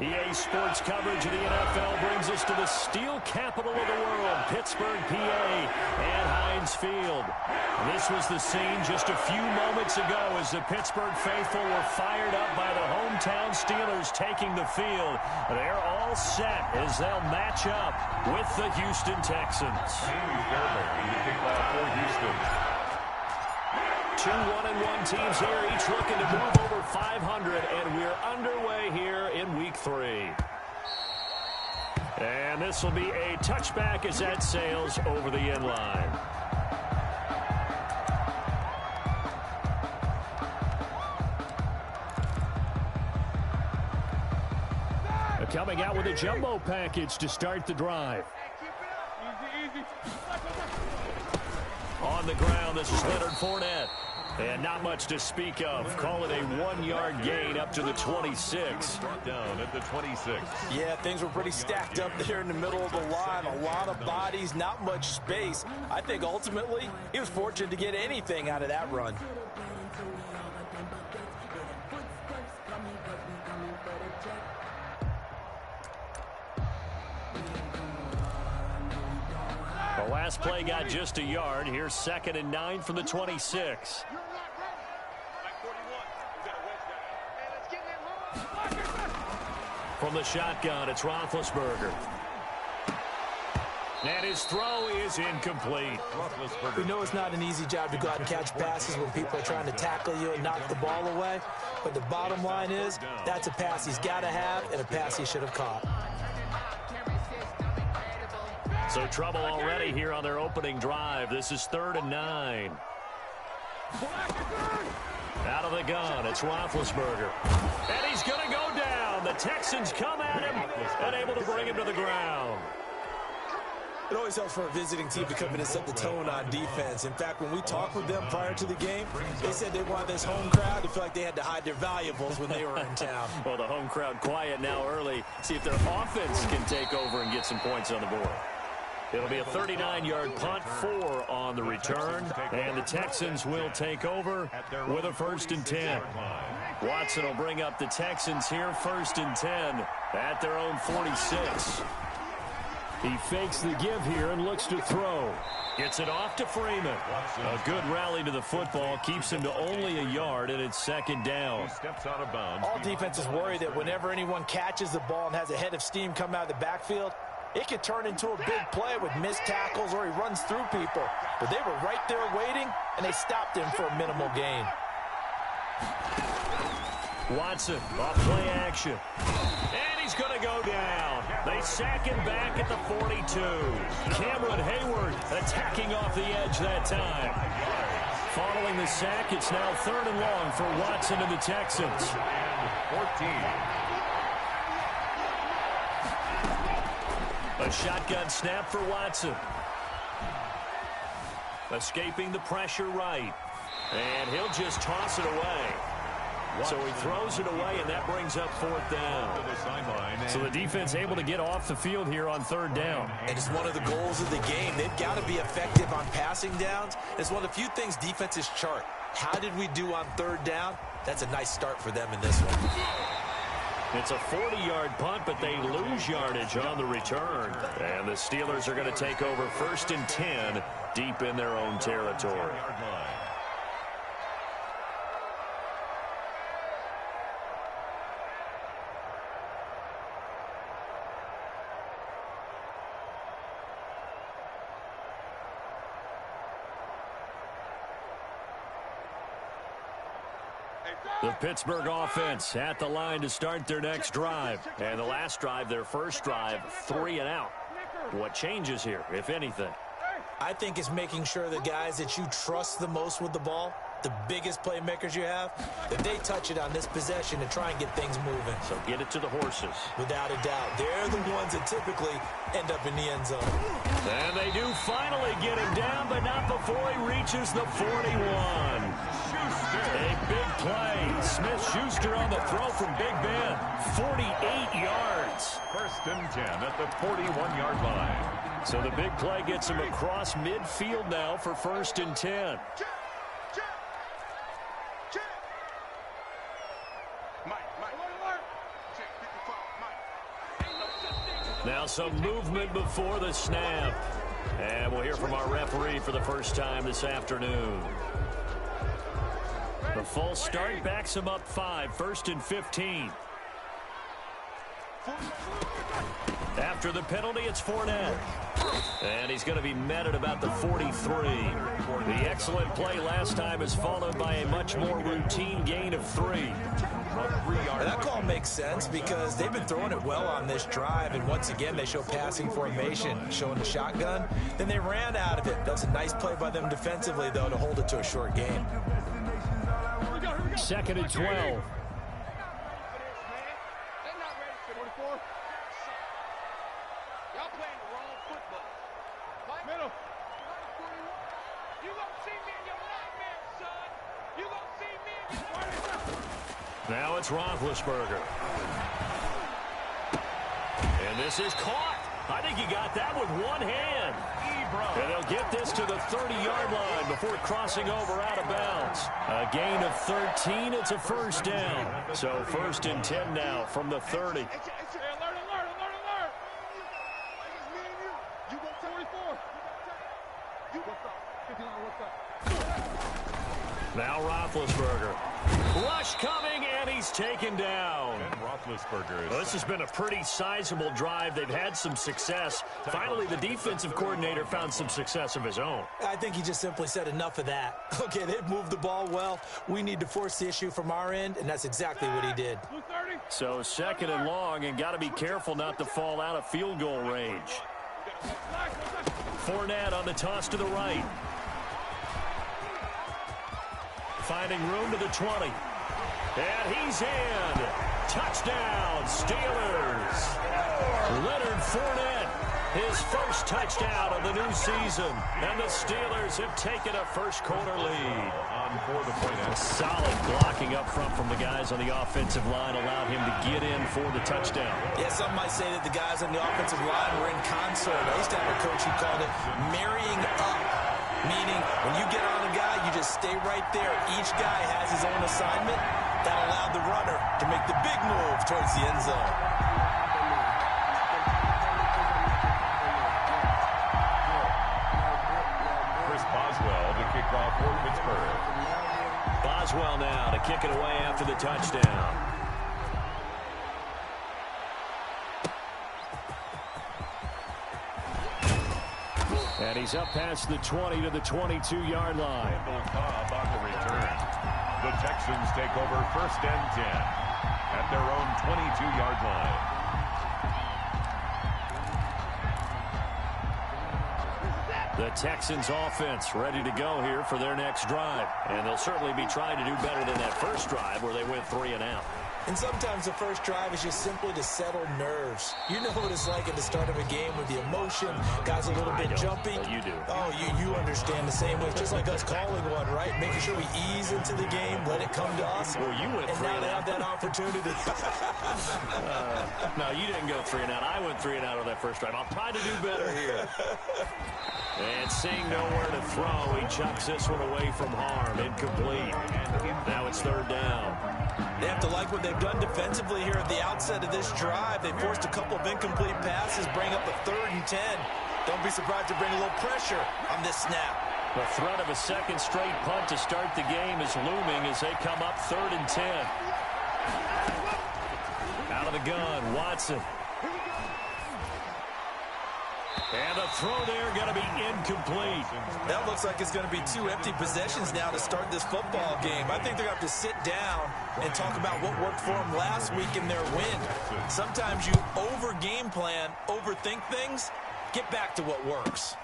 EA Sports coverage of the NFL brings us to the steel capital of the world, Pittsburgh, PA, at Heinz Field. This was the scene just a few moments ago as the Pittsburgh faithful were fired up by the hometown Steelers taking the field. They're all set as they'll match up with the Houston Texans. 2 1-1 teams here, each looking to move over 500, and we're underway here in Week 3. And this will be a touchback as that sails over the end line. Coming out with a jumbo package to start the drive. On the ground, this is Leonard Fournette. And not much to speak of. Call it a 1-yard gain up to the 26. Down at the 26. Yeah, things were pretty stacked up there in the middle of the line. A lot of bodies, not much space. I think ultimately he was fortunate to get anything out of that run. The last play got just a yard. Here's 2nd and 9 from the 26. From the shotgun, it's Roethlisberger. And his throw is incomplete. We know it's not an easy job to go out and catch passes when people are trying to tackle you and knock the ball away. But the bottom line is, that's a pass he's got to have and a pass he should have caught. So trouble already here on their opening drive. This is 3rd and 9. Out of the gun, it's Roethlisberger. And he's going to go down. The Texans come at him and able to bring him to the ground. It always helps for a visiting team to come in and set the tone on defense. In fact, when we talked with them prior to the game, they said they wanted this home crowd to feel like they had to hide their valuables when they were in town. Well, the home crowd quiet now early. See if their offense can take over and get some points on the board. It'll be a 39-yard punt, 4 on the return, and the Texans will take over with a 1st and 10. Watson will bring up the Texans here, 1st and 10 at their own 46. He fakes the give here and looks to throw. Gets it off to Freeman. A good rally to the football, keeps him to only a yard, and it's 2nd down. Steps out of bounds. All defenses worry that whenever anyone catches the ball and has a head of steam come out of the backfield, it could turn into a big play with missed tackles or he runs through people. But they were right there waiting, and they stopped him for a minimal gain. Watson off play action. And he's going to go down. They sack him back at the 42. Cameron Hayward attacking off the edge that time. Following the sack, it's now 3rd and long for Watson and the Texans. 14. A shotgun snap for Watson. Escaping the pressure right. And he'll just toss it away. So he throws it away, and that brings up 4th down. So the defense able to get off the field here on 3rd down. And it's one of the goals of the game. They've got to be effective on passing downs. It's one of the few things defenses chart. How did we do on 3rd down? That's a nice start for them in this one. It's a 40-yard punt, but they lose yardage on the return. And the Steelers are going to take over 1st and 10 deep in their own territory. The Pittsburgh offense at the line to start their next drive. And the last drive, their first drive, 3 and out. What changes here, if anything? I think it's making sure the guys that you trust the most with the ball, the biggest playmakers you have, that they touch it on this possession to try and get things moving. So get it to the horses. Without a doubt. They're the ones that typically end up in the end zone. And they do finally get him down, but not before he reaches the 41. A big play. Smith-Schuster on the throw from Big Ben. 48 yards. 1st and 10 at the 41-yard line. So the big play gets him across midfield now for 1st and 10. Now some movement before the snap. And we'll hear from our referee for the first time this afternoon. The full start backs him up 5, 1st and 15. After the penalty, it's Fournette. And he's going to be met at about the 43. The excellent play last time is followed by a much more routine gain of 3. That call makes sense because they've been throwing it well on this drive, and once again they show passing formation, showing the shotgun. Then they ran out of it. That's a nice play by them defensively, though, to hold it to a short gain. 2nd and 12. Now it's Roethlisberger. And this is caught. I think he got that with one hand. And they'll get this to the 30-yard line before crossing over out of bounds. A gain of 13. It's a first down. So 1st and 10 now from the 30. Now Roethlisberger. Rush coming, and he's taken down. And Roethlisberger. Well, this has been a pretty sizable drive. They've had some success. Finally, the defensive coordinator found some success of his own. I think he just simply said enough of that. Okay, they've moved the ball well. We need to force the issue from our end, and that's exactly what he did. So 2nd and long, and got to be careful not to fall out of field goal range. Fournette on the toss to the right. Finding room to the 20. And he's in. Touchdown, Steelers. Leonard Fournette, his first touchdown of the new season. And the Steelers have taken a first-quarter lead. On for the point. Solid blocking up front from the guys on the offensive line allowed him to get in for the touchdown. Yeah, some might say that the guys on the offensive line were in concert. I used to have a coach who called it marrying up. Meaning, when you get on a guy, you just stay right there. Each guy has his own assignment. That allowed the runner to make the big move towards the end zone. Chris Boswell to kick off for Pittsburgh. Boswell now to kick it away after the touchdown. And he's up past the 20 to the 22-yard line. Cobb on the return. The Texans take over 1st and 10 at their own 22-yard line. The Texans offense ready to go here for their next drive. And they'll certainly be trying to do better than that first drive where they went 3 and out. And sometimes the first drive is just simply to settle nerves. You know what it's like at the start of a game with the emotion, guys a little bit jumpy. You do. Oh, you understand the same way. It's just like us calling one, right? Making sure we ease into the game, let it come to us. Well, you went 3 and now and they out. have that opportunity. No, you didn't go 3 and out. I went 3 and out on that first drive. I'll try to do better here. And seeing nowhere to throw, he chucks this one away from harm. Incomplete. Now it's 3rd down. They have to like what they've done defensively here at the outset of this drive. They forced a couple of incomplete passes, bring up a 3rd and 10. Don't be surprised to bring a little pressure on this snap. The threat of a second straight punt to start the game is looming as they come up 3rd and 10. Out of the gun, Watson. And the throw there going to be incomplete. That looks like it's going to be 2 empty possessions now to start this football game. I think they're going to have to sit down and talk about what worked for them last week in their win. Sometimes you over-game plan, overthink things. Get back to what works.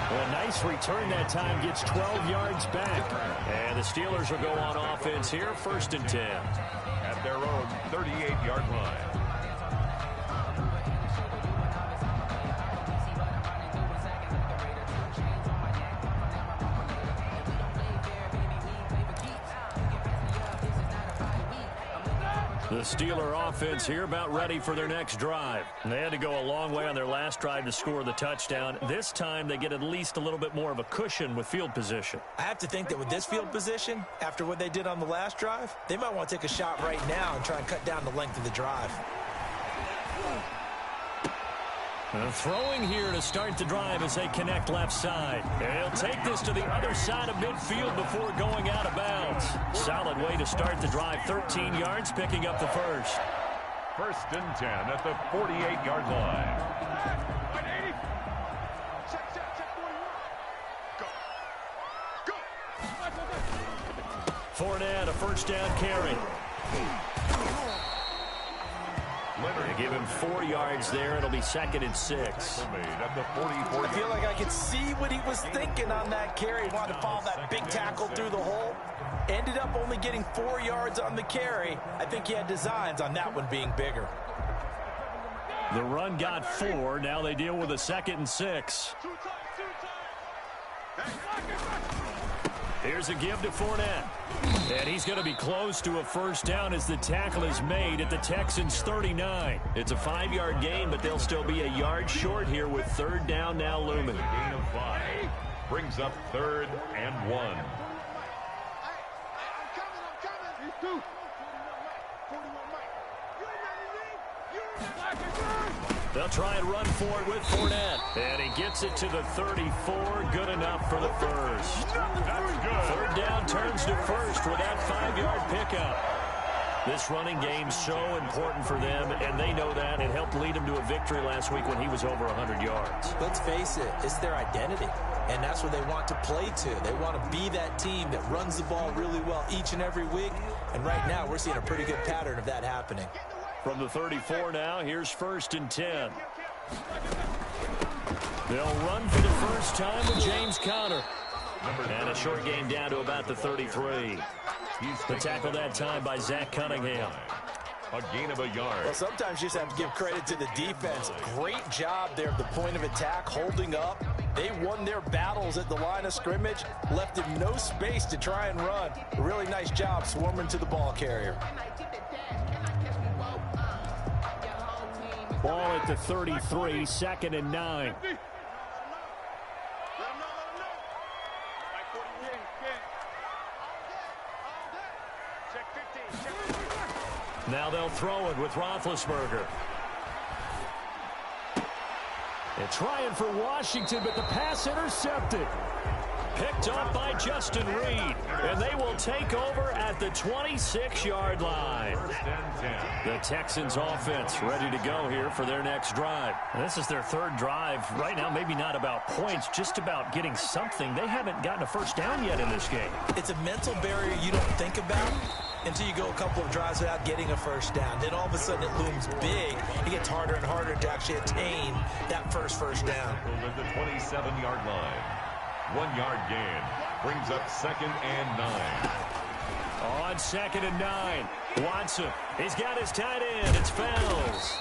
A nice return that time, gets 12 yards back. And the Steelers will go on offense here, 1st and 10. At their own 38-yard line. The Steeler offense here about ready for their next drive. They had to go a long way on their last drive to score the touchdown. This time they get at least a little bit more of a cushion with field position. I have to think that with this field position, after what they did on the last drive, they might want to take a shot right now and try and cut down the length of the drive. Throwing here to start the drive as they connect left side. They'll take this to the other side of midfield before going out of bounds. Solid way to start the drive. 13 yards, picking up the first. 1st and 10 at the 48-yard line. Fournette, a first down carry. They give him 4 yards there. It'll be 2nd and 6. I feel like I could see what he was thinking on that carry. He wanted to follow that big tackle through the hole. Ended up only getting 4 yards on the carry. I think he had designs on that one being bigger. The run got 4. Now they deal with a 2nd and 6. Here's a give to Fournette. And he's going to be close to a first down as the tackle is made at the Texans' 39. It's a 5-yard gain, but they'll still be a yard short here with 3rd down now looming. Gain of 5 brings up 3rd and 1. They'll try and run for it with Fournette. And he gets it to the 34. Good enough for the first. That's good. 3rd down turns to first with that 5-yard pickup. This running game's so important for them, and they know that. It helped lead them to a victory last week when he was over 100 yards. Let's face it, it's their identity, and that's what they want to play to. They want to be that team that runs the ball really well each and every week, and right now we're seeing a pretty good pattern of that happening. From the 34 now, here's 1st and 10. They'll run for the first time with James Conner. And a short gain down to about the 33. The tackle that time by Zach Cunningham. A gain of a yard. Well, sometimes you just have to give credit to the defense. Great job there at the point of attack, holding up. They won their battles at the line of scrimmage, left him no space to try and run. A really nice job swarming to the ball carrier. Ball at the 33, 2nd and 9. Now they'll throw it with Roethlisberger. They're trying for Washington, but the pass intercepted. Picked up by Justin Reed, and they will take over at the 26-yard line. 1st and 10. The Texans offense ready to go here for their next drive. And this is their 3rd drive. Right now, maybe not about points, just about getting something. They haven't gotten a first down yet in this game. It's a mental barrier you don't think about until you go a couple of drives without getting a first down. Then all of a sudden it looms big. It gets harder and harder to actually attain that first down. At the 27-yard line. 1-yard gain brings up 2nd and 9. On 2nd and 9, Watson. He's got his tight end. It's Fells.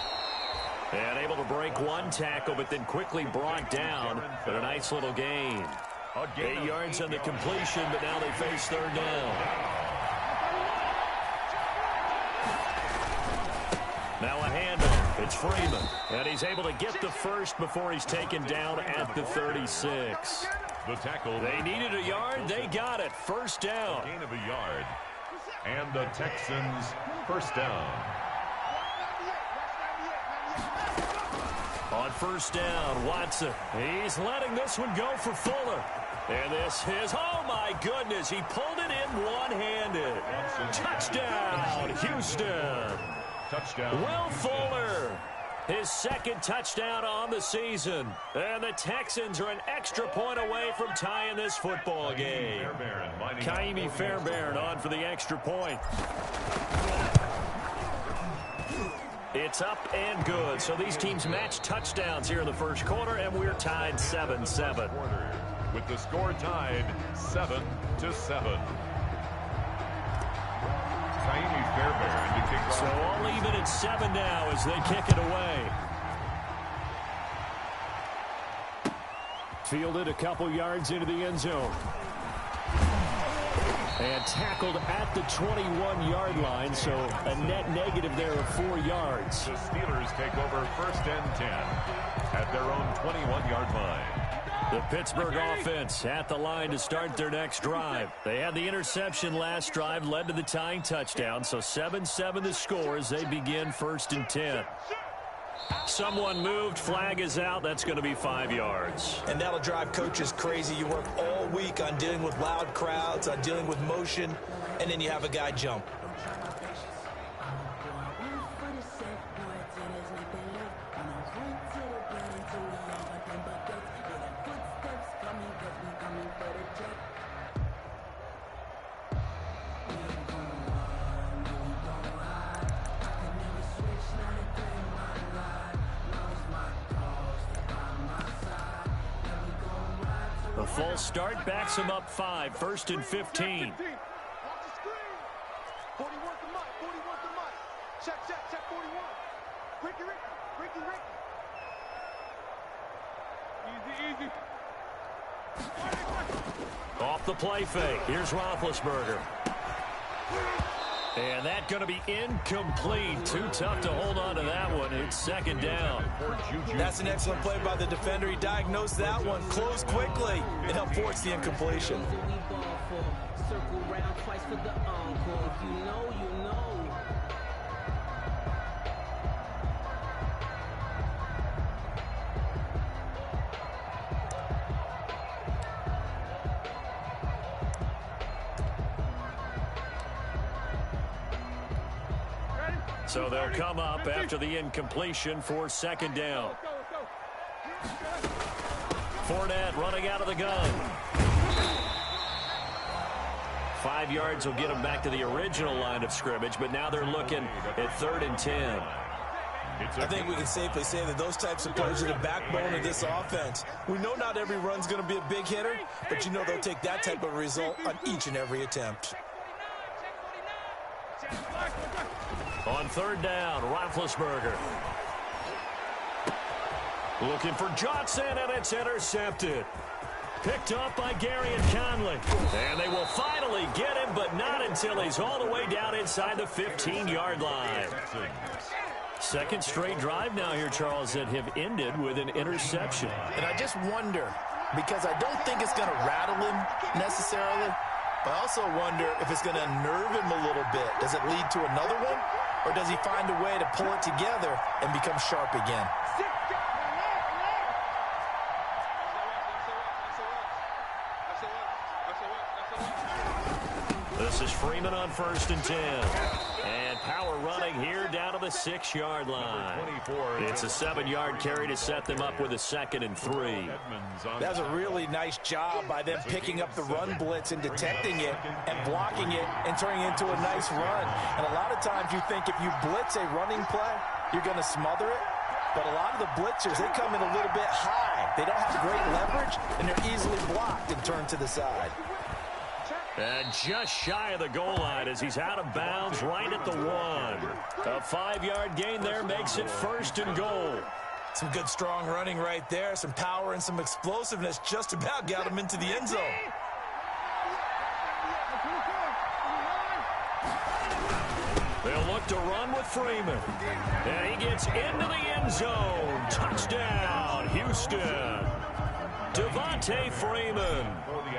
And able to break one tackle, but then quickly brought down. But a nice little gain. 8 yards on the completion, but now they face 3rd down. Now a handoff. It's Freeman. And he's able to get the first before he's taken down at the 36. The tackle. They needed a yard. They got it. First down. A gain of a yard. And the Texans first down. On first down, Watson. He's letting this one go for Fuller. And this is, oh my goodness, he pulled it in one-handed. Touchdown, Houston. Touchdown. Will Fuller, his 2nd touchdown on the season. And the Texans are an extra point away from tying this football game. Kaimi Fairbairn on for the extra point. It's up and good. So these teams match touchdowns here in the first quarter, and we're tied 7-7. With the score tied 7-7. Kaimi Fairbairn to kick off. So all even at 7 now as they kick it away. Fielded a couple yards into the end zone. And tackled at the 21-yard line, so a net negative there of 4 yards. The Steelers take over 1st and 10 at their own 21-yard line. The Pittsburgh offense at the line to start their next drive. They had the interception last drive, led to the tying touchdown, so 7-7 the score as they begin 1st and 10. Someone moved, flag is out, that's going to be 5 yards. And that'll drive coaches crazy. You work all week on dealing with loud crowds, on dealing with motion, and then you have a guy jump. The full start backs him up 5, 1st and 15. Off the play fake. Here's Roethlisberger. And that's going to be incomplete. Too tough to hold on to that one. It's 2nd down. That's an excellent play by the defender. He diagnosed that one, closed quickly, and helped force the incompletion. Circle round twice for the encore. If you know, you know. So they'll come up after the incompletion for 2nd down. Fournette running out of the gun. 5 yards will get them back to the original line of scrimmage, but now they're looking at 3rd and 10. I think we can safely say that those types of plays are the backbone of this offense. We know not every run's going to be a big hitter, but you know they'll take that type of result on each and every attempt. On 3rd down, Roethlisberger. Looking for Johnson, and it's intercepted. Picked up by Gary and Conley. And they will finally get him, but not until he's all the way down inside the 15-yard line. 2nd straight drive now here, Charles, that have ended with an interception. And I just wonder, because I don't think it's going to rattle him necessarily, but I also wonder if it's going to unnerve him a little bit. Does it lead to another one? Or does he find a way to pull it together and become sharp again? This is Freeman on 1st and 10. And power running here down to the 6-yard line. It's a 7-yard carry to set them up with a 2nd and 3. That's a really nice job by them picking up the run blitz and detecting it and blocking it and turning it into a nice run. And a lot of times you think if you blitz a running play, you're going to smother it. But a lot of the blitzers, they come in a little bit high. They don't have great leverage, and they're easily blocked and turned to the side. And just shy of the goal line as he's out of bounds right at the 1. A 5-yard gain there makes it 1st and goal. Some good strong running right there. Some power and some explosiveness just about got him into the end zone. They'll look to run with Freeman. And he gets into the end zone. Touchdown, Houston. Devontae Freeman.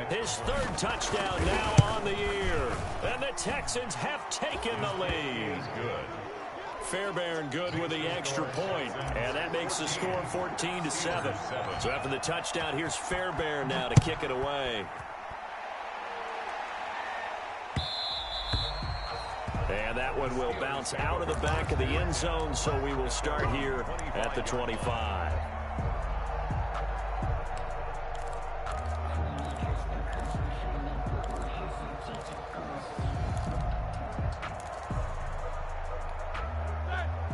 His 3rd touchdown now on the year. And the Texans have taken the lead. Fairbairn good with the extra point. And that makes the score 14-7. So after the touchdown, here's Fairbairn now to kick it away. And that one will bounce out of the back of the end zone, so we will start here at the 25.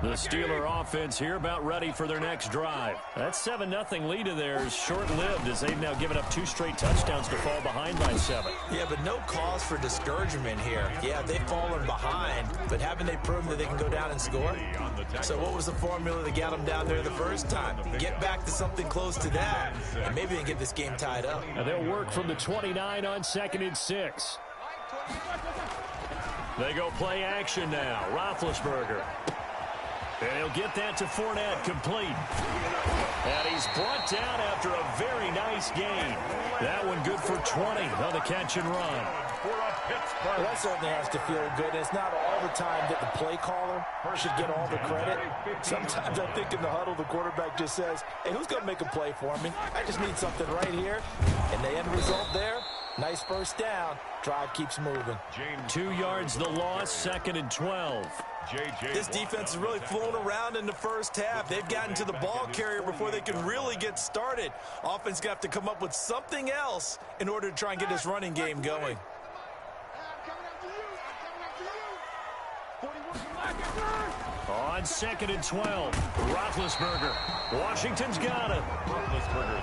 The Steeler offense here about ready for their next drive. That 7-0 lead of theirs short-lived as they've now given up 2 straight touchdowns to fall behind by 7. Yeah, but no cause for discouragement here. Yeah, they've fallen behind, but haven't they proven that they can go down and score? So what was the formula that got them down there the first time? Get back to something close to that, and maybe they can get this game tied up. Now they'll work from the 29 on 2nd and 6. They go play action now. Roethlisberger. And he'll get that to Fournette, complete. And he's brought down after a very nice gain. That one good for 20 on the catch and run. Well, that certainly has to feel good. It's not all the time that the play caller should get all the credit. Sometimes I think in the huddle, the quarterback just says, hey, who's going to make a play for me? I just need something right here. And the end result there, nice first down. Drive keeps moving. 2 yards the loss, 2nd and 12. This defense is really flown around in the first half. They've gotten to the ball carrier before they can really get started. Offense got to come up with something else in order to try and get this running game going. On 2nd and 12, Roethlisberger. Washington's got it.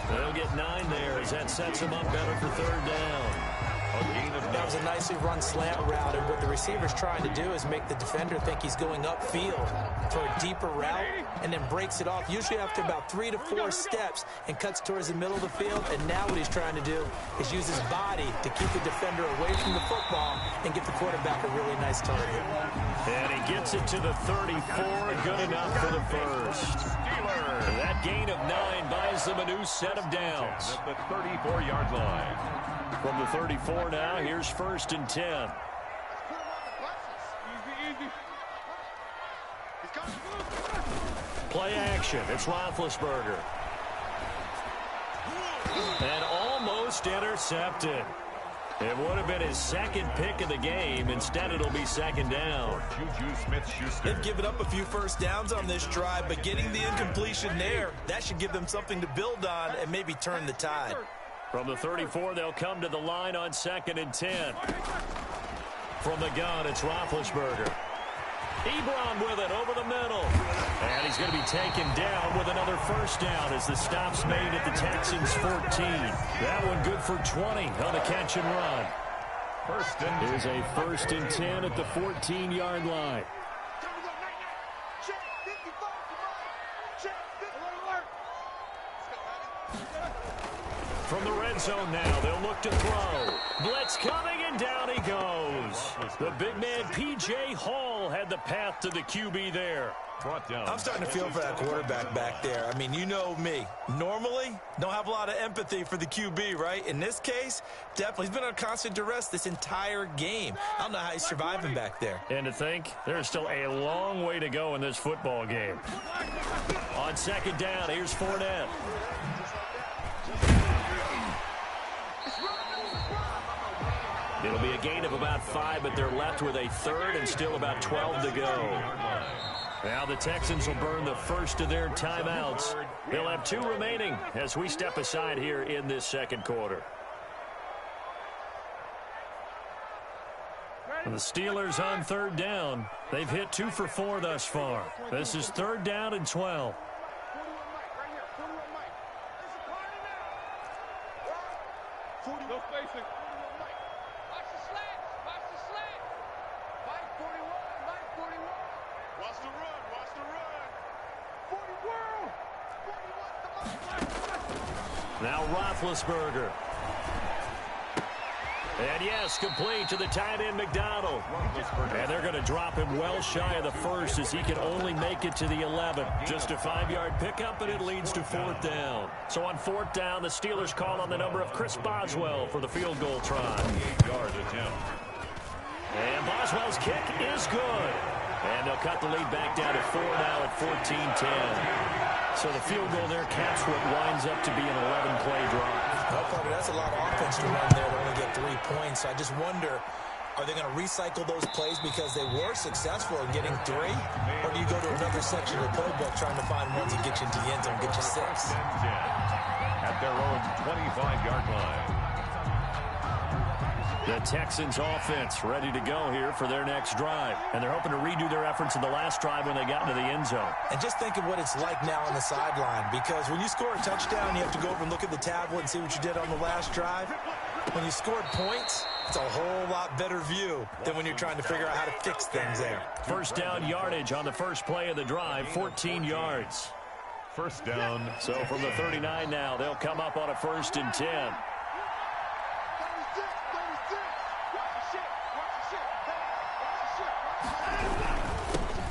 They'll get 9 there as that sets them up better for 3rd down. That was a nicely run slant route, and what the receiver's trying to do is make the defender think he's going upfield for a deeper route and then breaks it off, usually after about 3 to 4 steps, and cuts towards the middle of the field. And now what he's trying to do is use his body to keep the defender away from the football and give the quarterback a really nice target. And he gets it to the 34, good enough for the first. That gain of 9 buys them a new set of downs. At the 34-yard line. From the 34 now, here's 1st and 10. Play action. It's Roethlisberger. And almost intercepted. It would have been his 2nd pick of the game. Instead, it'll be 2nd down. They've given up a few first downs on this drive, but getting the incompletion there, that should give them something to build on and maybe turn the tide. From the 34, they'll come to the line on 2nd and 10. From the gun, it's Roethlisberger. Ebron with it over the middle. And he's going to be taken down with another first down as the stop's made at the Texans' 14. That one good for 20 on the catch and run. Here's a 1st and 10 at the 14-yard line. From the red zone now, they'll look to throw. Blitz coming, and down he goes. The big man, P.J. Hall, had the path to the QB there. I'm starting to feel for that quarterback back there. I mean, you know me. Normally, don't have a lot of empathy for the QB, right? In this case, definitely. He's been on constant duress this entire game. I don't know how he's surviving back there. And to think, there's still a long way to go in this football game. On 2nd down, here's Fournette. It'll be a gain of about 5, but they're left with a 3rd and still about 12 to go. Now the Texans will burn the first of their timeouts. They'll have 2 remaining as we step aside here in this 2nd quarter. And the Steelers on 3rd down. They've hit 2 for 4 thus far. This is 3rd down and 12. Now Roethlisberger. And yes, complete to the tight end McDonald. And they're going to drop him well shy of the first as he can only make it to the 11. Just a 5-yard pickup, and it leads to 4th down. So on 4th down, the Steelers call on the number of Chris Boswell for the field goal try. 8-yard attempt. And Boswell's kick is good. And they'll cut the lead back down to 4 now at 14-10. So the field goal there caps what winds up to be an 11-play drive. Well, Carter, that's a lot of offense to run there to only get 3 points. So I just wonder, are they going to recycle those plays because they were successful in getting 3? Or do you go to another section of the playbook trying to find ones that get you into the end zone and get you 6? At their own 25-yard line. The Texans offense ready to go here for their next drive. And they're hoping to redo their efforts in the last drive when they got into the end zone. And just think of what it's like now on the sideline, because when you score a touchdown, you have to go over and look at the tablet and see what you did on the last drive. When you scored points, it's a whole lot better view than when you're trying to figure out how to fix things there. First down yardage on the first play of the drive, 14 yards. First down. So from the 39 now, they'll come up on a 1st and 10.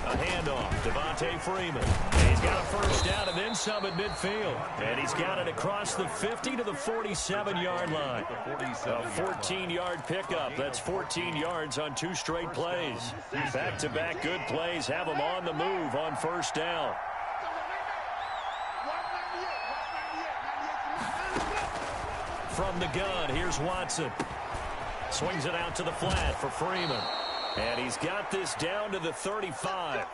A handoff, Devontae Freeman. He's got a first down and then some at midfield. And he's got it across the 50 to the 47-yard line. A 14-yard pickup. That's 14 yards on 2 straight plays. Back-to-back good plays have him on the move on first down. From the gun, here's Watson. Swings it out to the flat for Freeman. And he's got this down to the 35.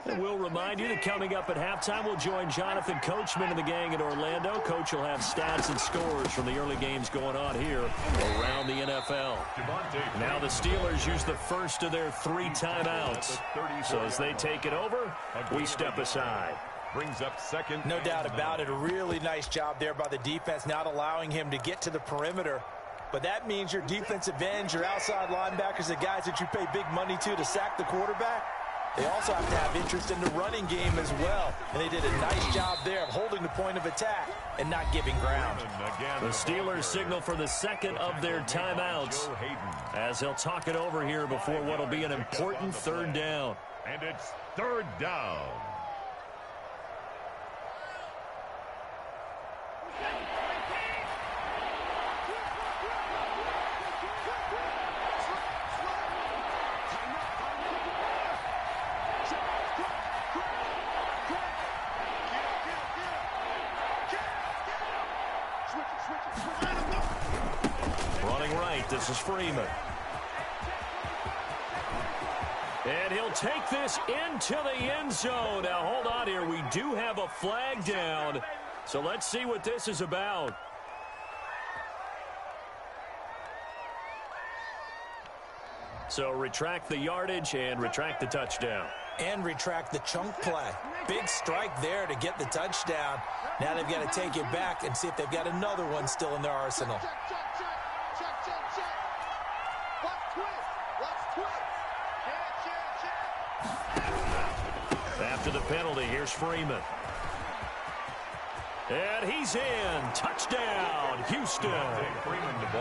And we'll remind you that coming up at halftime, we'll join Jonathan Coachman and the gang in Orlando. Coach will have stats and scores from the early games going on here around the NFL. Now the Steelers use the first of their 3 timeouts. So as they take it over, we step aside. Brings up second. No doubt about it. A really nice job there by the defense, not allowing him to get to the perimeter. But that means your defensive ends, your outside linebackers, the guys that you pay big money to sack the quarterback, they also have to have interest in the running game as well. And they did a nice job there of holding the point of attack and not giving ground. The Steelers signal for the second of their timeouts as they'll talk it over here before what will be an important 3rd down. And it's 3rd down. Running right, this is Freeman. And he'll take this into the end zone. Now, hold on here. We do have a flag down. So let's see what this is about. So retract the yardage and retract the touchdown. And retract the chunk play. Big strike there to get the touchdown. Now they've got to take it back and see if they've got another one still in their arsenal. After the penalty, here's Freeman. And he's in. Touchdown, Houston.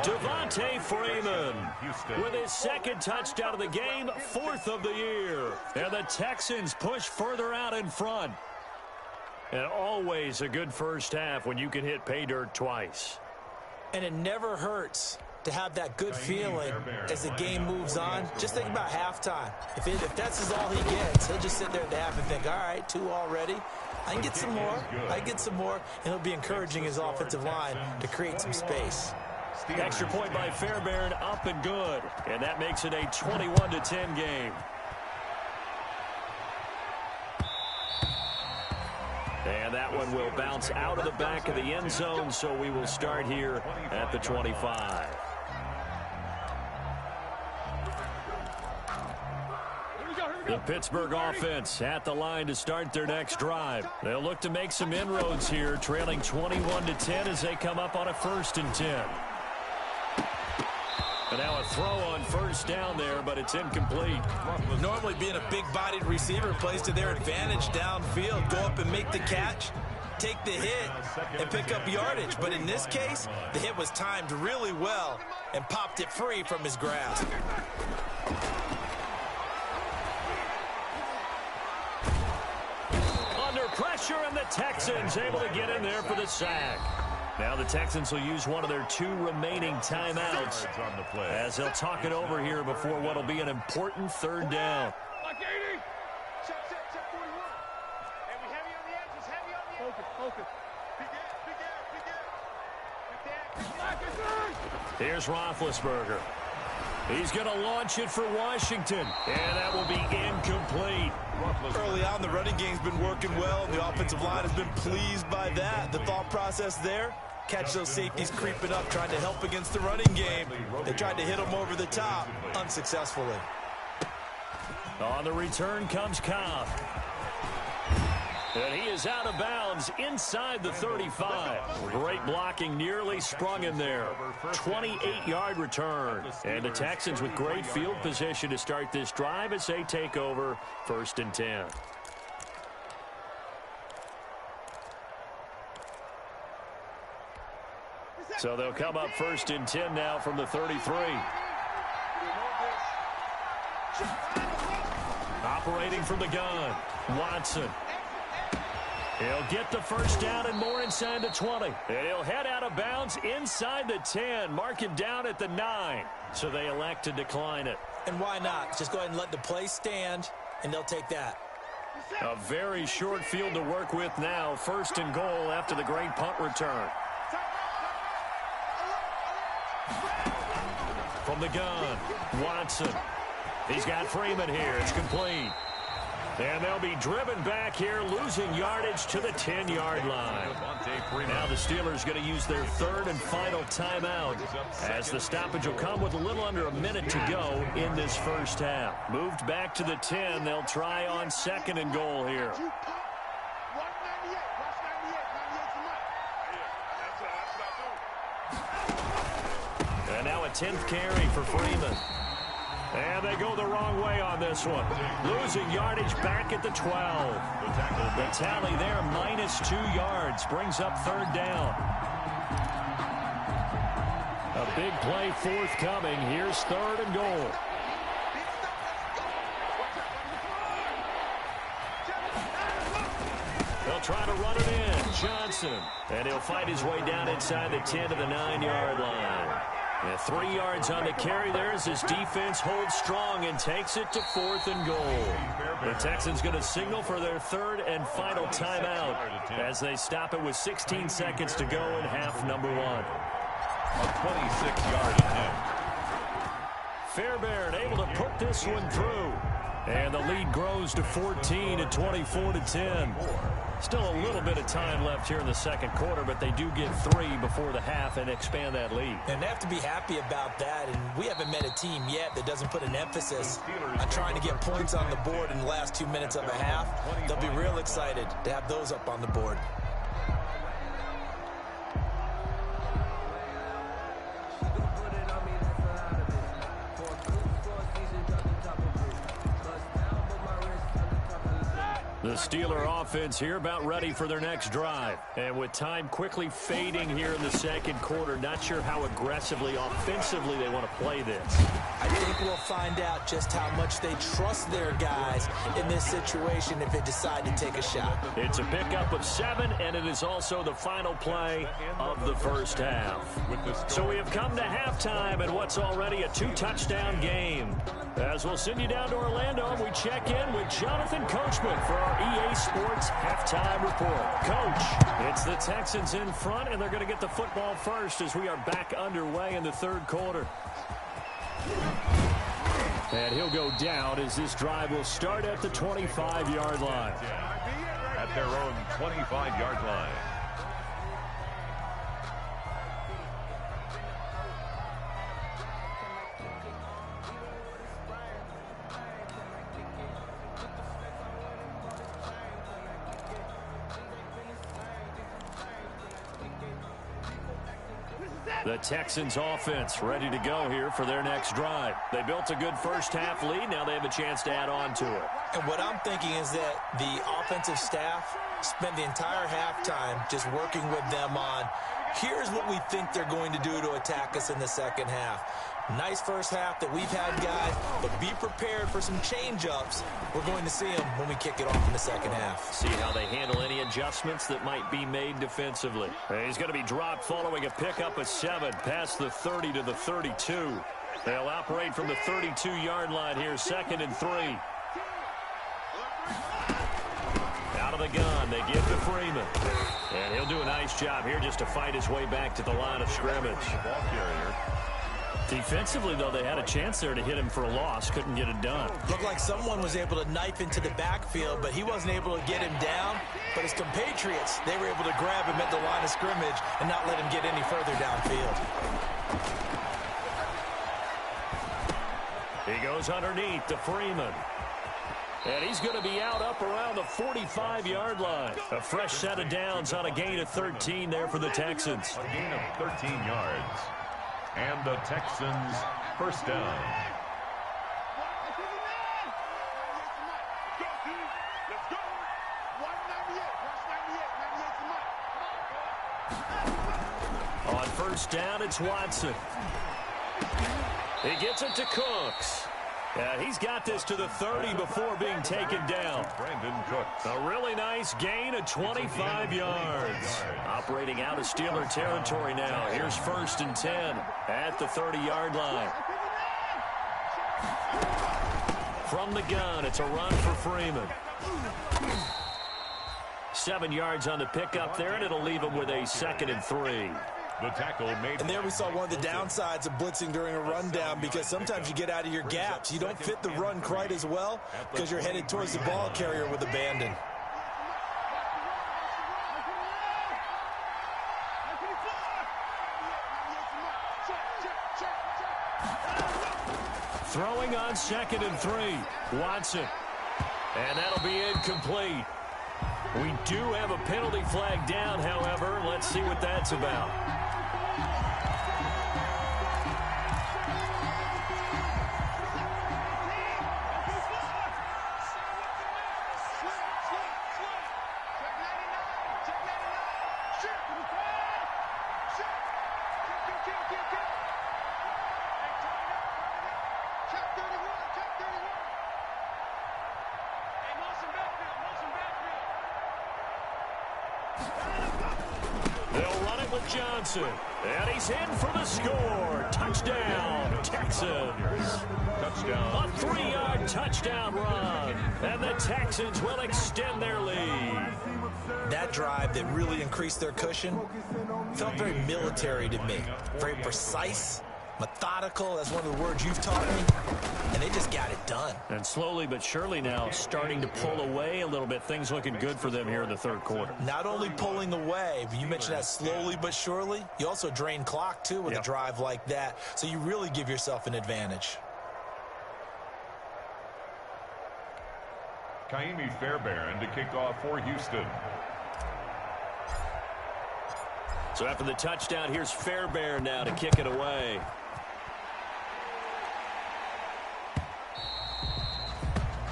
Devontae Freeman with his 2nd touchdown of the game, 4th of the year. And the Texans push further out in front. And always a good first half when you can hit pay dirt twice. And it never hurts to have that good feeling as the game moves on. Just think about halftime. If that's all he gets, he'll just sit there at the half and think, all right, 2 already. I can get some more. I get some more. And he'll be encouraging his offensive line to create some space. Extra point by Fairbairn, up and good. And that makes it a 21-10 game. And that one will bounce out of the back of the end zone, so we will start here at the 25. The Pittsburgh offense at the line to start their next drive. They'll look to make some inroads here, trailing 21-10 as they come up on a 1st and 10. And now a throw on first down there, but it's incomplete. Normally being a big-bodied receiver plays to their advantage downfield. Go up and make the catch, take the hit, and pick up yardage. But in this case, the hit was timed really well and popped it free from his grasp. Under pressure, and the Texans able to get in there for the sack. Now the Texans will use one of their 2 remaining timeouts as they'll talk it over here before what will be an important 3rd down. Here's Roethlisberger. He's going to launch it for Washington, and that will be incomplete. Early on, the running game's been working well, and the offensive line has been pleased by that. The thought process there, catch those safeties creeping up, trying to help against the running game. They tried to hit them over the top, unsuccessfully. On the return comes Cobb. And he is out of bounds inside the 35. Great blocking, nearly sprung him there. 28-yard return. And the Texans with great field position to start this drive as they take over 1st and 10. So they'll come up 1st and 10 now from the 33. Operating from the gun, Watson. He'll get the first down and more inside the 20. And he'll head out of bounds inside the 10. Mark him down at the 9. So they elect to decline it. And why not? Just go ahead and let the play stand, and they'll take that. A very short field to work with now. 1st and goal after the great punt return. From the gun, Watson. He's got Freeman here. It's complete. And they'll be driven back here, losing yardage to the 10-yard line. Now the Steelers going to use their 3rd and final timeout as the stoppage will come with a little under a minute to go in this first half. Moved back to the 10. They'll try on 2nd and goal here. And now a 10th carry for Freeman. And they go the wrong way on this one. Losing yardage back at the 12. The tally there, -2 yards. Brings up 3rd down. A big play forthcoming. Here's 3rd and goal. They'll try to run it in. Johnson. And he'll fight his way down inside the 10 to the 9-yard line. And 3 yards on the carry there as his defense holds strong and takes it to 4th and goal. The Texans going to signal for their 3rd and final timeout as they stop it with 16 seconds to go in half number 1. A 26-yard attempt. Fairbairn able to put this one through. And the lead grows to 14 at 24-10. Still a little bit of time left here in the 2nd quarter, but they do get 3 before the half and expand that lead. And they have to be happy about that, and we haven't met a team yet that doesn't put an emphasis on trying to get points on the board in the last 2 minutes of a half. They'll be real excited to have those up on the board. The Steeler offense here about ready for their next drive. And with time quickly fading here in the 2nd quarter, not sure how aggressively, offensively they want to play this. I think we'll find out just how much they trust their guys in this situation if they decide to take a shot. It's a pickup of 7, and it is also the final play of the first half. So we have come to halftime in what's already a 2-touchdown game. As we'll send you down to Orlando, and we check in with Jonathan Coachman for our EA Sports Halftime Report. Coach, it's the Texans in front, and they're going to get the football first as we are back underway in the 3rd quarter. And he'll go down as this drive will start at the 25-yard line. At their own 25-yard line. The Texans offense ready to go here for their next drive. They built a good first half lead. Now they have a chance to add on to it. And what I'm thinking is that the offensive staff spent the entire halftime just working with them on, here's what we think they're going to do to attack us in the 2nd half. Nice first half that we've had, guys, but be prepared for some change-ups. We're going to see them when we kick it off in the 2nd half. See how they handle any adjustments that might be made defensively. And he's going to be dropped following a pickup of 7 past the 30 to the 32. They'll operate from the 32-yard line here, 2nd and 3. Out of the gun, they give to Freeman. And he'll do a nice job here just to fight his way back to the line of scrimmage. Defensively, though, they had a chance there to hit him for a loss. Couldn't get it done. Looked like someone was able to knife into the backfield, but he wasn't able to get him down. But his compatriots, they were able to grab him at the line of scrimmage and not let him get any further downfield. He goes underneath to Freeman. And he's going to be out up around the 45-yard line. A fresh set of downs on a gain of 13 there for the Texans. A gain of 13 yards. And the Texans first down. On first down, it's Watson. He gets it to Cooks. He's got this to the 30 before being taken down. Brandon Cooks. A really nice gain of 25 yards. Operating out of Steeler territory now. Here's 1st and 10 at the 30-yard line. From the gun, it's a run for Freeman. 7 yards on the pickup there, and it'll leave him with a 2nd and 3. The tackle made. And there we saw one of the downsides of blitzing during a rundown, because sometimes you get out of your gaps. You don't fit the run quite as well because you're headed towards the ball carrier with abandon. Throwing on 2nd and 3. Watson. And that'll be incomplete. We do have a penalty flag down, however. Let's see what that's about. Johnson, and he's in for the score. Touchdown, Texans. Touchdown. A 3-yard touchdown run, and the Texans will extend their lead. That drive that really increased their cushion felt very military to me. Very precise, methodical. That's one of the words you've taught me. And they just got it done. And slowly but surely now starting to pull away a little bit. Things looking good for them here in the 3rd quarter. Not only pulling away, but you mentioned that slowly but surely. You also drain clock, too, with a drive like that. So you really give yourself an advantage. Kaimi Fairbairn to kick off for Houston. So after the touchdown, here's Fairbairn now to kick it away.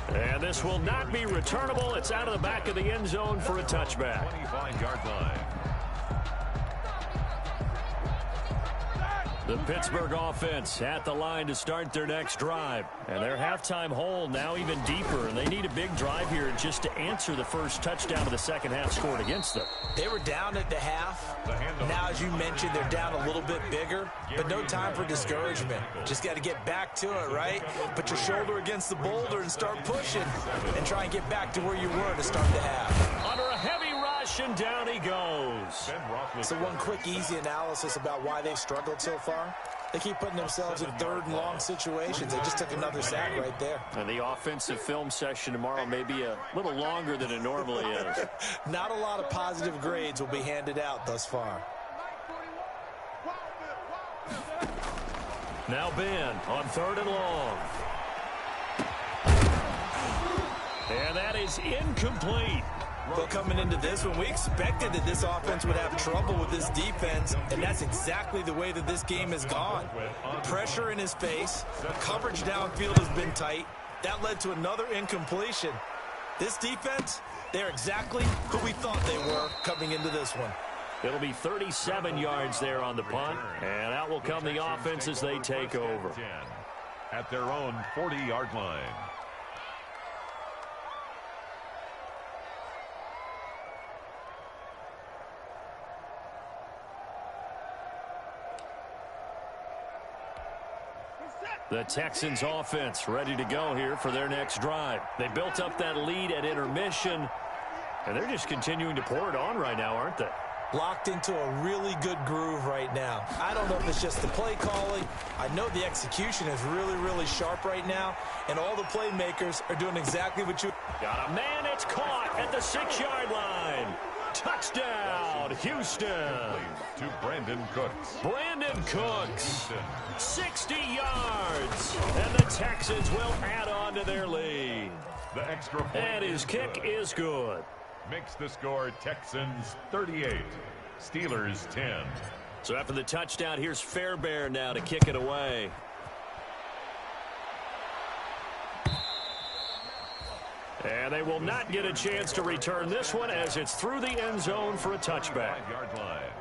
And this will not be returnable. It's out of the back of the end zone for a touchback. 25-yard line. The Pittsburgh offense at the line to start their next drive. And their halftime hole now even deeper. And they need a big drive here just to answer the first touchdown of the second half scored against them. They were down at the half. Now, as you mentioned, they're down a little bit bigger. But no time for discouragement. Just got to get back to it, right? Put your shoulder against the boulder and start pushing. And try and get back to where you were to start the half. Under a heavy rush, and down he goes. So one quick, easy analysis about why they've struggled so far. They keep putting themselves in 3rd and long situations. They just took another sack right there. And the offensive film session tomorrow may be a little longer than it normally is. Not a lot of positive grades will be handed out thus far. Now Ben on 3rd and long. And that is incomplete. Well, coming into this one, we expected that this offense would have trouble with this defense, and that's exactly the way that this game has gone. Pressure in his face, coverage downfield has been tight. That led to another incompletion. This defense, they're exactly who we thought they were coming into this one. It'll be 37 yards there on the punt, and out will come the offense as they take over. At their own 40-yard line. The Texans offense ready to go here for their next drive. They built up that lead at intermission, and they're just continuing to pour it on right now, aren't they? Locked into a really good groove right now. I don't know if it's just the play calling. I know the execution is really, really sharp right now, and all the playmakers are doing exactly what you... Got a man, it's caught at the 6-yard line. Touchdown, Houston. To Brandon Cooks. Brandon Cooks, 60 yards. And the Texans will add on to their lead. The extra point. And his kick is good. Makes the score Texans 38, Steelers 10. So after the touchdown, here's Fairbairn now to kick it away. And they will not get a chance to return this one as it's through the end zone for a touchback. 5-yard line.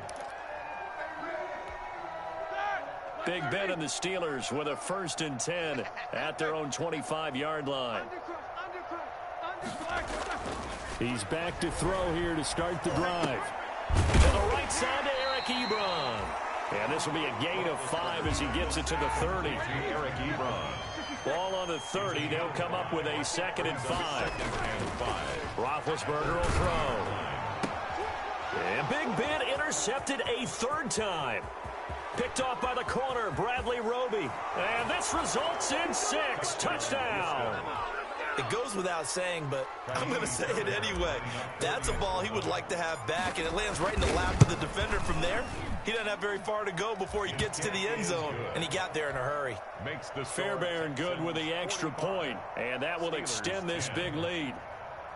Big Ben and the Steelers with a 1st and 10 at their own 25-yard line. He's back to throw here to start the drive. To the right side to Eric Ebron. And this will be a gain of 5 as he gets it to the 30. Eric Ebron. Ball on the 30. They'll come up with a 2nd and 5. Roethlisberger will throw. And Big Ben intercepted a 3rd time. Picked off by the corner, Bradley Roby. And this results in 6. Touchdown. It goes without saying, but I'm going to say it anyway. That's a ball he would like to have back, and it lands right in the lap of the defender from there. He doesn't have very far to go before he gets to the end zone, and he got there in a hurry. Makes the Fairbairn good with the extra point, and that will extend this big lead.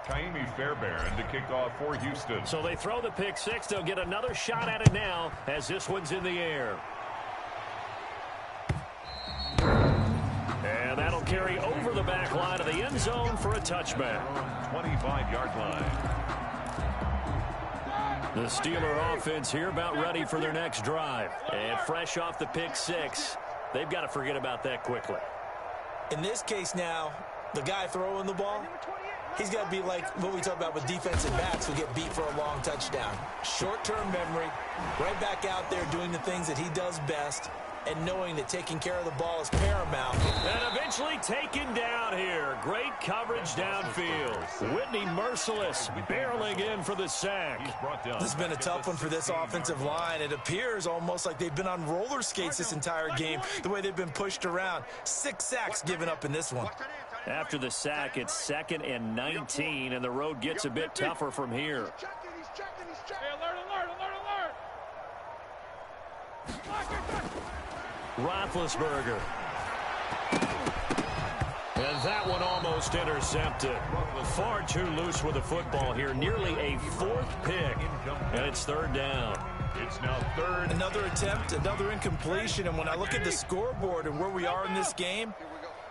Kaimi Fairbairn to kick off for Houston. So they throw the pick 6. They'll get another shot at it now as this one's in the air. And that'll carry over the back line of the end zone for a touchback. 25-yard line. The Steeler offense here about ready for their next drive. And fresh off the pick 6, they've got to forget about that quickly. In this case now, the guy throwing the ball, he's got to be like what we talk about with defensive backs who get beat for a long touchdown. Short-term memory, right back out there doing the things that he does best, and knowing that taking care of the ball is paramount. And eventually taken down here. Great coverage downfield. Whitney Merciless barreling in for the sack. This has been a tough one for this offensive line. It appears almost like they've been on roller skates this entire game, the way they've been pushed around. 6 sacks given up in this one. After the sack, it's 2nd and 19, and the road gets a bit tougher from here. Roethlisberger. And that one almost intercepted. Far too loose with the football here. Nearly a 4th pick. And it's 3rd down. It's now 3rd. Another attempt, another incompletion. And when I look at the scoreboard and where we are in this game,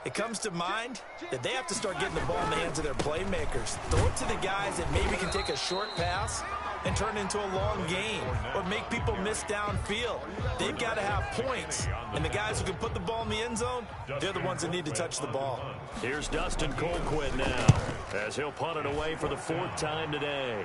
it comes to mind that they have to start getting the ball in the hands of their playmakers. Throw it to the guys that maybe can take a short pass and turn it into a long gain or make people miss downfield. They've got to have points. And the guys who can put the ball in the end zone, they're the ones that need to touch the ball. Here's Dustin Colquitt now as he'll punt it away for the 4th time today.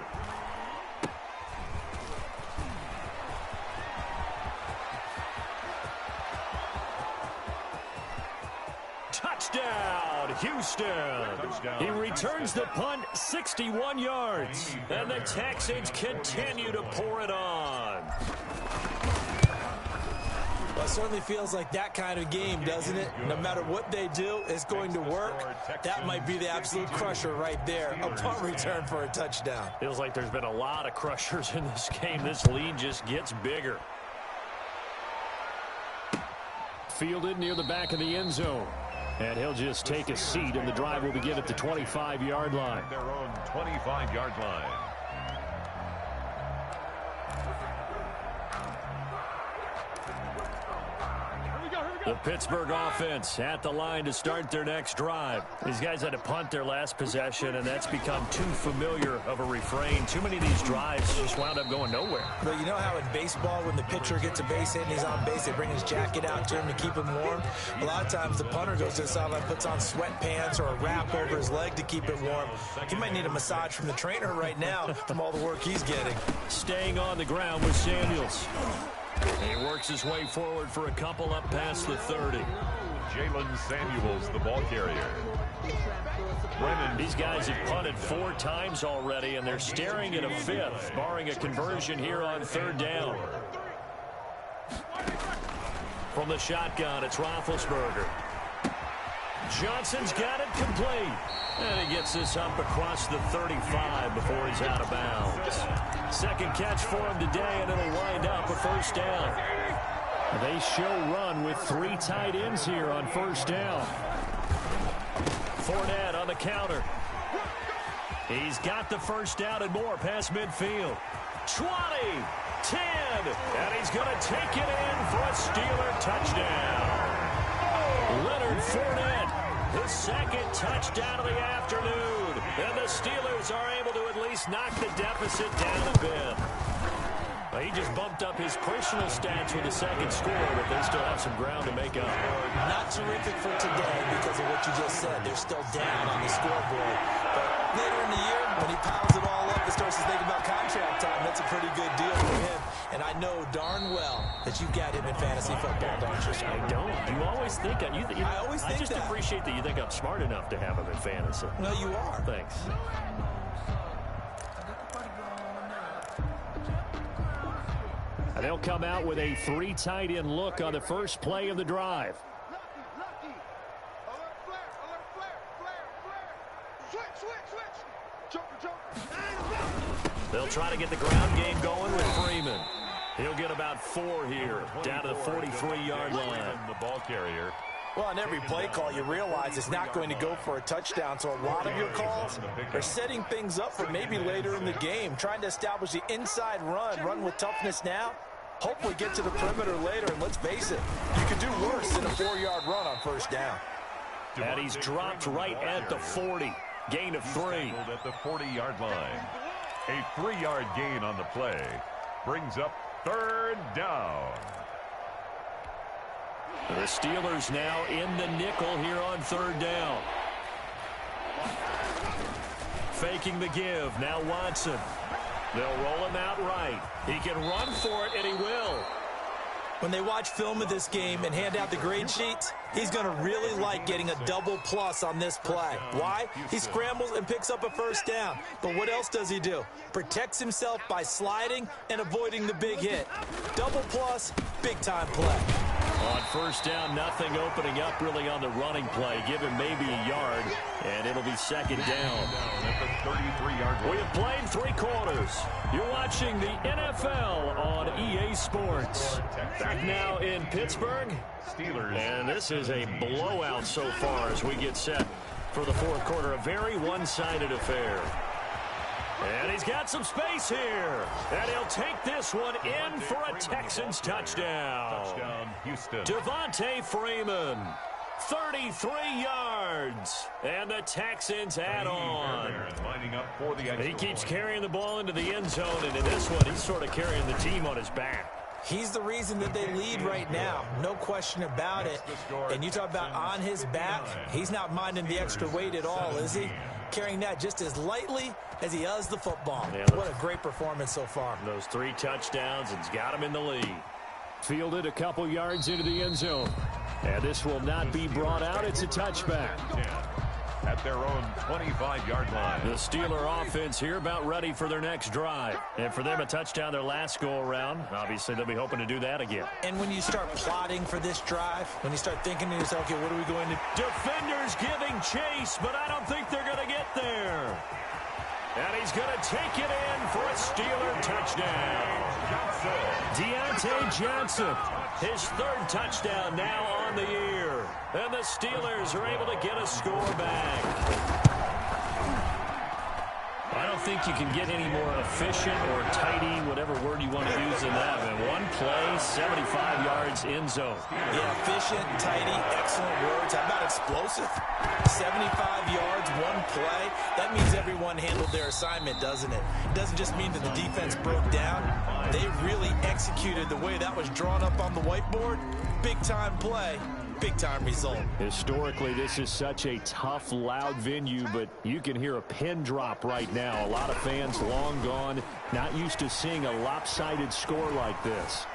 Touchdown, Houston. He returns the punt 61 yards. And the Texans continue to pour it on. Well, it certainly feels like that kind of game, doesn't it? No matter what they do, it's going to work. That might be the absolute crusher right there. A punt return for a touchdown. Feels like there's been a lot of crushers in this game. This lead just gets bigger. Fielded near the back of the end zone. And he'll just take a seat, and the drive will begin at the 25-yard line. Their own 25-yard line. The Pittsburgh offense at the line to start their next drive. These guys had to punt their last possession, and that's become too familiar of a refrain. Too many of these drives just wound up going nowhere. But you know how in baseball, when the pitcher gets a base hit and he's on base, they bring his jacket out to him to keep him warm? A lot of times the punter goes to the sideline, puts on sweatpants or a wrap over his leg to keep it warm. He might need a massage from the trainer right now from all the work he's getting. Staying on the ground with Samuels. He works his way forward for a couple up past the 30. Jalen Samuels, the ball carrier. These guys have punted 4 times already, and they're staring at a 5th, barring a conversion here on 3rd down. From the shotgun, it's Roethlisberger. Johnson's got it complete. And he gets this up across the 35 before he's out of bounds. Second catch for him today, and it'll wind up a first down. They show run with 3 tight ends here on first down. Fournette on the counter. He's got the first down and more past midfield. 20, 10, and he's going to take it in for a Steeler touchdown. Leonard Fournette, the second touchdown of the afternoon. And the Steelers are able to at least knock the deficit down a bit. He just bumped up his personal stats with the second score, but they still have some ground to make up. Not terrific for today because of what you just said. They're still down on the scoreboard. But later in the year, when he piles it all up and starts to think about contract time, that's a pretty good deal for him. And I know darn well that you've got him in fantasy football, don't you? I don't. You always think I always think I just appreciate that you think I'm smart enough to have him in fantasy. No, you are. Thanks. And they'll come out with a 3 tight end look on the first play of the drive. They'll try to get the ground game going with Freeman. He'll get about 4 here, down to the 43-yard line. The ball carrier. Well, on every play call, you realize it's not going to go for a touchdown, so a lot of your calls are setting things up for maybe later in the game, trying to establish the inside run with toughness now, hopefully get to the perimeter later, and let's face it, you could do worse than a 4-yard run on first down. And he's dropped right at the 40, gain of 3. At the 40-yard line. A 3-yard gain on the play brings up 3rd down. The Steelers now in the nickel here on 3rd down. Faking the give. Now Watson. They'll roll him out right. He can run for it, and he will. When they watch film of this game and hand out the grade sheets, he's going to really like getting a double plus on this play. Why? He scrambles and picks up a first down. But what else does he do? Protects himself by sliding and avoiding the big hit. Double plus, big-time play. On first down, nothing opening up really on the running play. Give him maybe a yard, and it'll be 2nd down. At the 33-yard line. We have played 3 quarters. You're watching the NFL on EA Sports. Back now in Pittsburgh. Steelers. And this is a blowout so far as we get set for the 4th quarter. A very one-sided affair. And he's got some space here. And he'll take this one in for a Texans touchdown. Touchdown, Houston. Devontae Freeman, 33 yards. And the Texans add on. Lining up for the extra He keeps point. carrying the ball into the end zone. And in this one, he's sort of carrying the team on his back. He's the reason that they lead right now. No question about it. And you talk about on his back, he's not minding the extra weight at all, is he? Carrying that just as lightly as he does the football. Yeah, what a great performance so far. Those 3 touchdowns and's got him in the lead. Fielded a couple yards into the end zone. And this will not be brought out. It's a touchback. At their own 25-yard line. The Steeler offense here about ready for their next drive. And for them, a touchdown their last go-around. Obviously, they'll be hoping to do that again. And when you start plotting for this drive, when you start thinking to yourself, okay, what are we going to do? Defenders giving chase, but I don't think they're going to get there. And he's going to take it in for a Steeler touchdown. Deontay Johnson, his 3rd touchdown now on the year. And the Steelers are able to get a score back. I don't think you can get any more efficient or tidy, whatever word you want to use in that. And 1 play, 75 yards in zone. Yeah, efficient, tidy, excellent words. How about explosive? 75 yards, 1 play. That means everyone handled their assignment, doesn't it? It doesn't just mean that the defense broke down. They really executed the way that was drawn up on the whiteboard. Big-time play. Big-time result. Historically, this is such a tough, loud venue, but you can hear a pin drop right now. A lot of fans long gone, not used to seeing a lopsided score like this.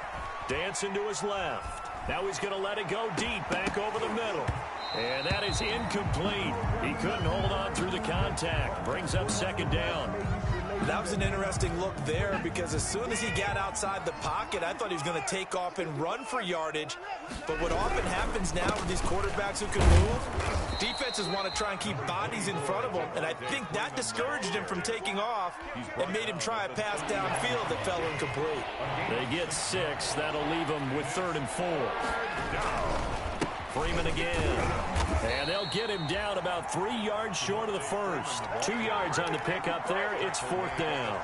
Dancing to his left. Now he's going to let it go deep, back over the middle. And that is incomplete. He couldn't hold on through the contact. Brings up 2nd down. That was an interesting look there because as soon as he got outside the pocket, I thought he was going to take off and run for yardage. But what often happens now with these quarterbacks who can move, defenses want to try and keep bodies in front of them, and I think that discouraged him from taking off and made him try a pass downfield that fell incomplete. They get 6. That'll leave them with 3rd and 4. Freeman again. And they'll get him down about 3 yards short of the first. 2 yards on the pickup there. It's 4th down.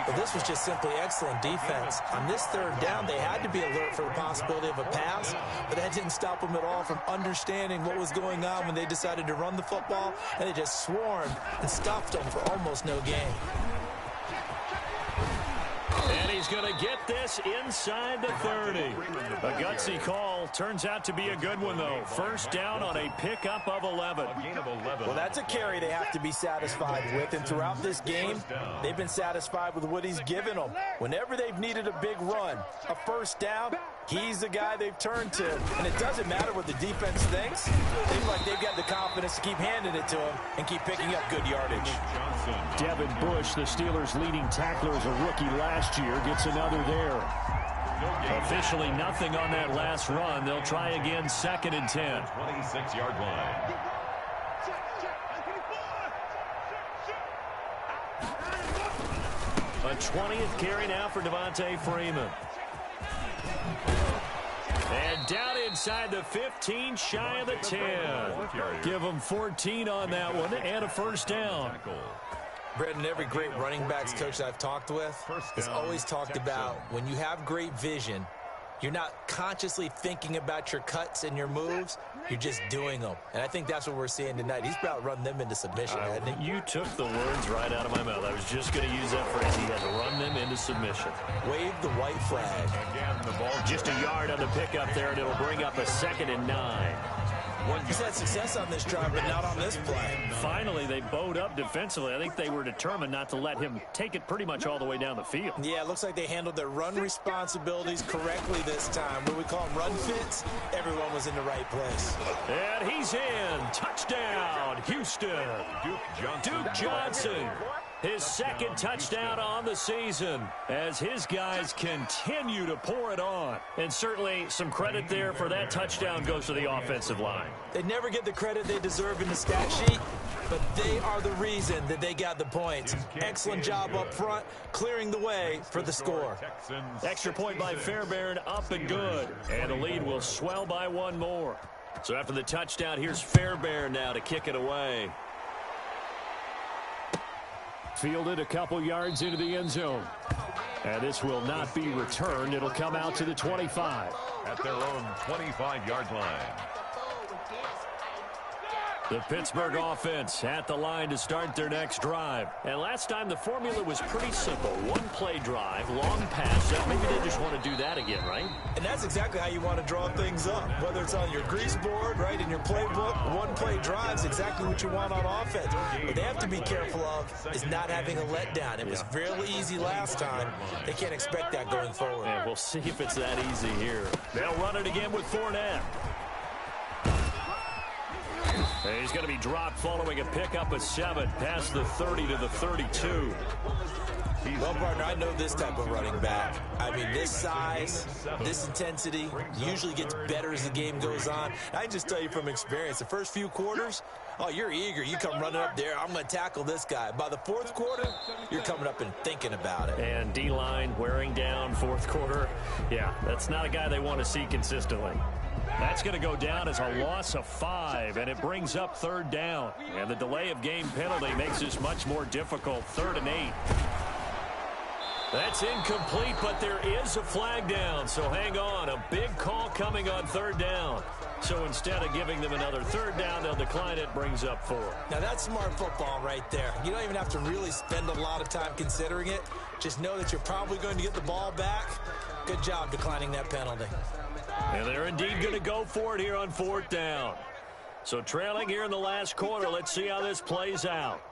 Well, this was just simply excellent defense. On this 3rd down, they had to be alert for the possibility of a pass, but that didn't stop them at all from understanding what was going on when they decided to run the football, and they just swarmed and stuffed them for almost no gain. And he's going to get this inside the 30. A gutsy call. Turns out to be a good one, though. 1st down on a pickup of 11. Well, that's a carry they have to be satisfied with. And throughout this game, they've been satisfied with what he's given them. Whenever they've needed a big run, a 1st down, he's the guy they've turned to. And it doesn't matter what the defense thinks. They feel like they've got the confidence to keep handing it to him and keep picking up good yardage. Devin Bush, the Steelers' leading tackler as a rookie last year, gets another there. Officially nothing on that last run. They'll try again, 2nd and 10. 26-yard line. A 20th carry now for Devontae Freeman. And down inside the 15, shy of the 10. Give them 14 on that one and a 1st down. Brendan, every great running backs coach I've talked with has always talked about when you have great vision, you're not consciously thinking about your cuts and your moves. You're just doing them. And I think that's what we're seeing tonight. He's about to run them into submission, hasn't he? You took the words right out of my mouth. I was just going to use that phrase. He had to run them into submission. Wave the white flag. Again, the ball Just a yard on the pickup there, and it'll bring up a 2nd and 9. He's had success on this drive, but not on this play. Finally, they bowed up defensively. I think they were determined not to let him take it pretty much all the way down the field. Yeah, it looks like they handled their run responsibilities correctly this time. What we call them run fits, everyone was in the right place. And he's in. Touchdown, Houston. Duke Johnson. His 2nd touchdown on the season as his guys continue to pour it on. And certainly some credit there for that touchdown goes to the offensive line. They never get the credit they deserve in the stat sheet, but they are the reason that they got the points. Excellent job up front, clearing the way for the score. Extra point by Fairbairn, up and good. And the lead will swell by 1 more. So after the touchdown, here's Fairbairn now to kick it away. Fielded a couple yards into the end zone. And this will not be returned. It'll come out to the 25. At their own 25-yard line. The Pittsburgh offense at the line to start their next drive. And last time the formula was pretty simple. 1-play drive, long pass. Maybe they just want to do that again, right? And that's exactly how you want to draw things up. Whether it's on your grease board, right, in your playbook, 1-play drive's exactly what you want on offense. What they have to be careful of is not having a letdown. It was real easy last time. They can't expect that going forward. And we'll see if it's that easy here. They'll run it again with Fournette. And he's going to be dropped following a pickup of 7 past the 30 to the 32. Well, partner, I know this type of running back. I mean, this size, this intensity usually gets better as the game goes on. I can just tell you from experience, the first few quarters, oh, you're eager. You come running up there, I'm going to tackle this guy. By the 4th quarter, you're coming up and thinking about it. And D-line wearing down 4th quarter. Yeah, that's not a guy they want to see consistently. That's going to go down as a loss of 5, and it brings up 3rd down. And the delay of game penalty makes this much more difficult. 3rd and 8. That's incomplete, but there is a flag down, so hang on. A big call coming on 3rd down. So instead of giving them another 3rd down, they'll decline it, brings up 4. Now that's smart football right there. You don't even have to really spend a lot of time considering it. Just know that you're probably going to get the ball back. Good job declining that penalty. And they're indeed going to go for it here on 4th down. So trailing here in the last quarter, let's see how this plays out.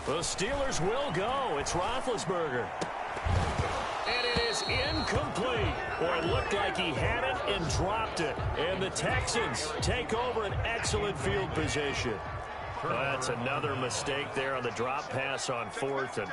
The Steelers will go. It's Roethlisberger. And it is incomplete. Boy, it looked like he had it and dropped it. And the Texans take over an excellent field position. That's another mistake there on the drop pass on fourth. And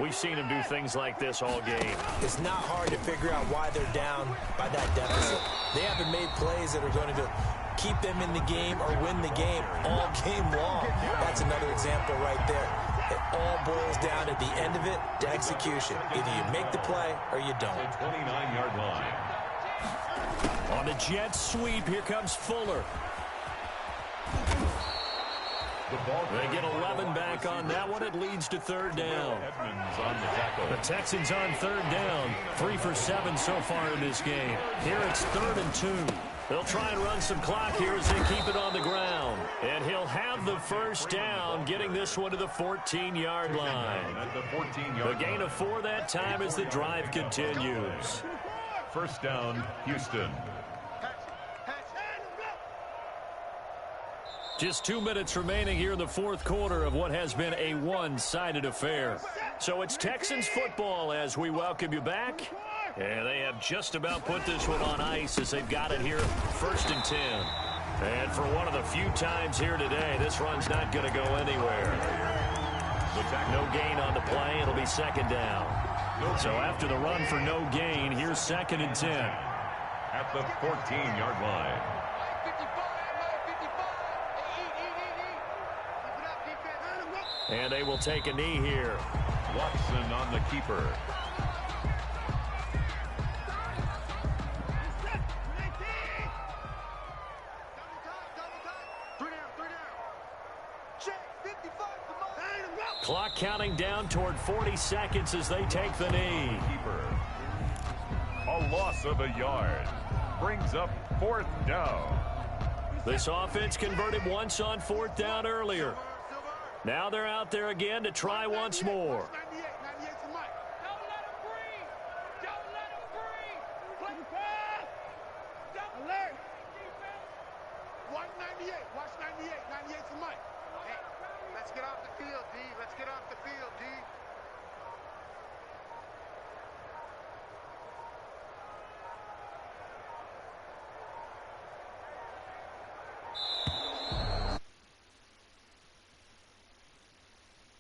we've seen him do things like this all game. It's not hard to figure out why they're down by that deficit. They haven't made plays that are going to keep them in the game or win the game all game long. That's another example right there. It all boils down at the end of it to execution. Either you make the play or you don't. 29-yard line. On the jet sweep, here comes Fuller. They get 11 back on that one. It leads to third down. Edmonds on the tackle. The Texans on third down. 3 for 7 so far in this game. Here it's 3rd and 2. They'll try and run some clock here as they keep it on the ground. And he'll have the first down, getting this one to the 14-yard line. At the 14-yard A gain of 4 that time as the drive continues. First down, Houston. Just 2 minutes remaining here in the fourth quarter of what has been a one-sided affair. So it's Texans football as we welcome you back. And they have just about put this one on ice as they've got it here 1st and 10. And for one of the few times here today, this run's not going to go anywhere. No gain on the play. It'll be 2nd down. So after the run for no gain, here's 2nd and 10. At the 14-yard line. And they will take a knee here. Watson on the keeper. Clock counting down toward 40 seconds as they take the knee. Keeper. A loss of a yard. Brings up 4th down. This offense converted once on 4th down earlier. Now they're out there again to try once more.